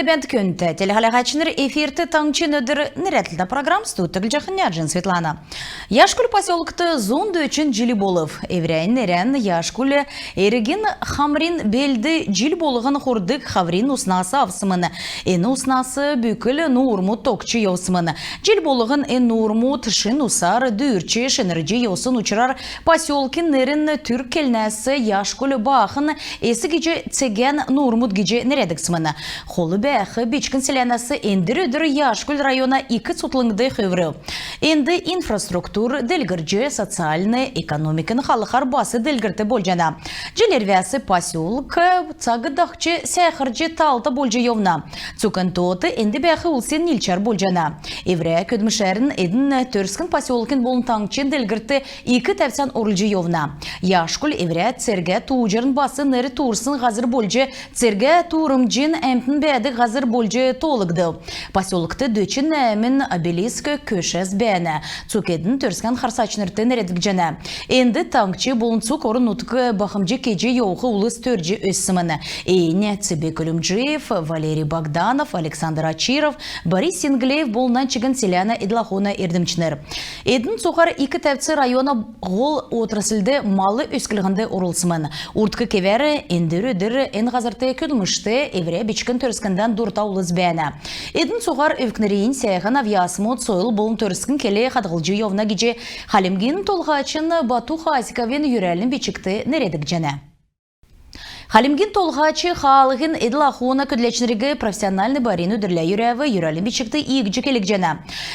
бент көнті. Телехалағачыныр эфирті таңчын өдір нәретлді программ стуттығыл жақын яджын Светлана. Яшкүл поселокты зонды үшін жилі болып. Еврейн нерен Яшкүл ерігін хамрин белді жил болығын құрдық хаврин уснасы авсымыны. Ені уснасы бүкіл нұрму токчы еусымыны. Жил болығын ен нұрму тышын усар дүйірчі шыныржы еусын ұчырар поселкин нерін түрк келнәсі Яшкүл бақын есі геже цеген нұрмут геже нередік сымыны. Холы бәхі бечкін селянасы әндір-өдір Яшкүл района 2 сутлыңды хөвірі. Әнді инфраструктур дәлгірже социальны экономикын халықар басы дәлгірті болжана. Желервясы поселк цагыдақчы сәхірже талты болжы евна. Цукын тоты әнді бәхі ұлсен нилчар болжана. Еврея көдмішәрін әдің төрскін поселкін болын таңчын дәлгірті 2 тәпсан орылжы евна. Яшкүл еврея церге туғжырын басы нәрі турсын ғазыр болжы церге турымжын әмтін бәді ғазыр болжы толыгды. Поселокты дөчін әмін обелиск көшәз бәні. Цукедін төрскен қарсачынырты нәредік жәні. Әнді таңчы болын цук орын ұтқы бақымжы кеже еуғы ұлыс төржі өссіміні. Әйне Цыбек Үлімжиев, Валерий Богданов, Александр Ачиров, Борис Синглеев болынан чыгын селяна Эдлахуна ердімчінер. Әдің цуқар 2 тәпці района ғол отрасылды малы өскілігінді орылсымын. Уртқы кевері әндір-өдір ән ғазырты көдімішті евре бечкін төрскінден дұрта ұлыз бәні. Әдің цуғар өвкінерейін сәйіған авиасымот сойыл болын төрскін келе қадғылжы евна геже халемген толғачын Бату Хасиковен юрәлін бечікті нередік жәні. Халимгин толғачы халығын Эдлахуна көдлечнерігі профессиональный барин өдірлі юрәві юрәлін бечікті игджі келік жәні.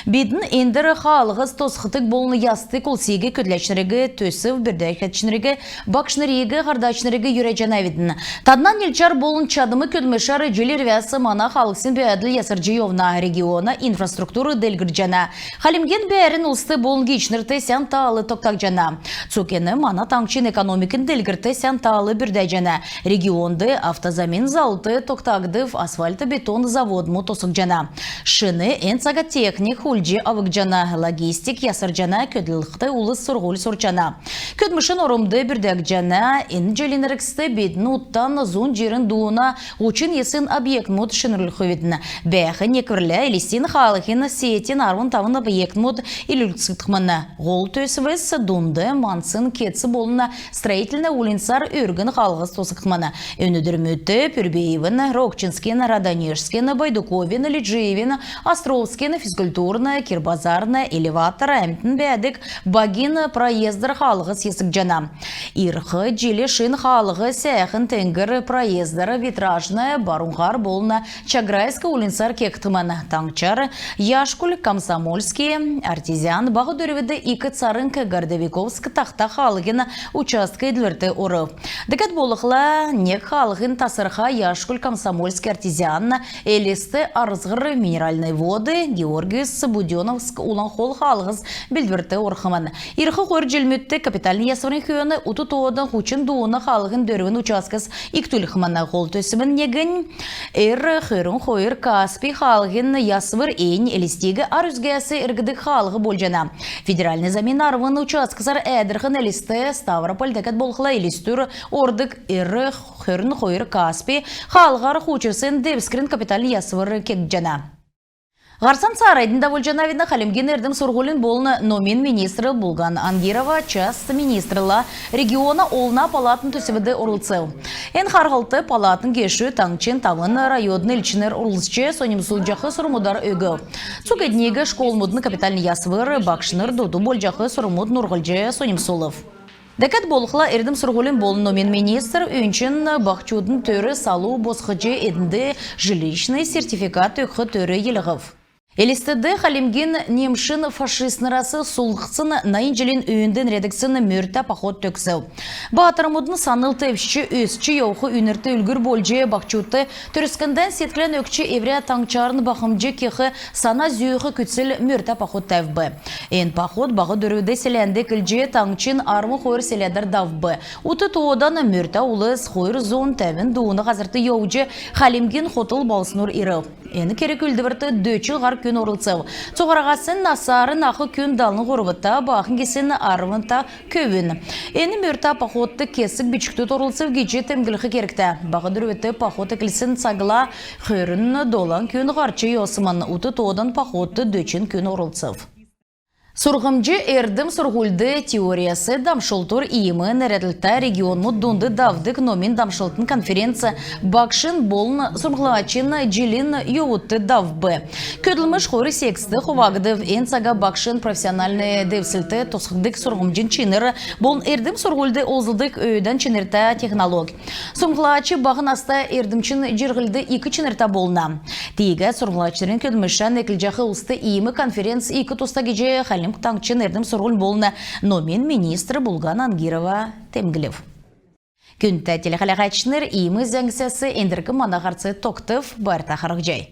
Бейдің әндір халығыз тосқытық болыны ясты колсиге көдлечнерігі төсів бірдәкетчнерігі бақшнерігі ғардачнерігі юрә жәні ведін. Таднан елчар болын чадымы көдмешары жүлервәсі мана халықсын бәділ ясыржы евна региона инфраструктуры дәлгір жәні. Халимгин бәрін ұлсты болын гейчнерті сән талы тоқтақ жәні. Цукені мана таңчын экономикін дәлгірті сән талы бірдәй жәні. Регионды автозамин залты тоқтагдыв асфальты бетон завод мотосық жана. Шыны энцага техник хульджи авық жана логистик ясыр жана көділіқті улыс сұрғыл сұрчана. Көдмішін орымды бірдәк жана ен желініріксті бетін ұттан зун жерін дуына ұчын есын объект мод шынырыл хөветін. Бәхі неквірлі елестен халықын сейтен арвын тавын объект мод илүліксіктіқманы. Ғол төсівіз дунды мансын кетсі болына строительны улинсар өргін халығыз тосықманы. Өнүдірмөтті Пюрбеевін, Рокчинскин, Раданежскин, Байдуковин, Лиджиевин, Островскин, физкультурны, Кирбазарны, элеватор, әмтін бәдік, багин проездар халығыз есік жана. Ирхы, Джилешин халығы сәйхін тәңгір проездар, витражны, барунғар болына Чаграйскі улинсар кектімін. Таңчар, Яшкүл, Комсомольский, Артизиан, бағы дөрведі 2 царынка Гордовиковск тақта халығын участка еділерді оры. Декет болықла нек халығын тасырға Яшкүл, Комсомольский, Артизиан, Элисті, Арызғыр, Минеральный воды, Георгиевс, Буденовск, Уланхол халығыз білдверті орқымын. Ирхы қойыр желмөтті капиталын ясырын күйені ұты тоғыдан құчын дуыны халығын дөрвін учаскас иктүліқымына қол төсімін негін. Хөрін қойыр Каспий халығын ясывыр ең Элистегі арүзгәсі іргідік халығы болжана. Федеральный замин арвын учаскасар әдірғын Элисті, Ставрополь дәкет болқыла Элистүр, ордық Хөрін қойыр Каспий халғар құчырсын девскрин капиталын ясывыр кек жана. Ғарсан сарайдында болжанавидна халемген ердім сұрғылын болын номин министрі Булган Ангирова част министріла региона олна палатын төсівіді орылцел. Ен харғалты палатын кеші таңчын тавын райодны ілчінер орылсче соним сұлжақы сұрмудар өгі. Цук еднегі школмудны капиталын ясывыр бақшыныр доду болжақы сұрмуд нұрғылжы соним сұлыв. Дәкәт болықла ердім сұрғылын болын номин министр үйінчін бақчудың төрі салу босқыжы едінді жилищный сертификат өқі төрі еліғыв. Элистеді халемген немшін фашистнырасы сұлғысын найынжелін үйінден редіксін мөрті пахот төксі. Батырымудың саныл тәвші өсчі еуқы үнірті үлгір болжы бақчуты түріскінден сеткілен өкчі еврия таңчарын бақымжы кеқі сана зүйіқі күтсіл мөрті пахот тәвбі. Ен пахот бағы дөріуді селенді кілже таңчын армы қойыр селедір давбы. Уты тоғыдан мөрті улыс қойыр зон тәвін дуыны ғазырты еуджі халемген хотыл балсынур иры. Ені керек үлдібірті дөчі ғар күн орылцев. Цоғарағасын насарын ақы күн далын ғорвыта, бақын кесін арвынта көвін. Әні мөрта пахотты кесік бичікті торылцев гече темгіліқі керікті. Бағы дүрветті пахоты кілсін сағыла хөрін долан күн ғарчы йосымын ұты тодан пахотты дөчін күн орылцев. Сурғымжы эрдім сургульды теориясы дамшылтур иімі нәреділті регион мұддунды давдық номин дамшылтын конференция бақшын болын сурғылачын джилин йоутты давбы. Көділміш хоры сексті хувагдыв энсага бақшын профессиональный девсілті тосқыдық сурғымжын чиныры болын эрдім сургульды озылдық өйден чинырта технолог. Сурғылачы бағын аста эрдімчін жергілді екі чинырта болына. Тейгі сурғылачырын көділмішін екілжақы ұсты иімі конференция екі тоста геже Таңчын әрдім сұрғыл болына номин министрі Булган Ангирова темгілев. Күнті телехалағачыныр иіміз зәңгісесі әндіргі манағарцы тоқтыв барта қарық жай.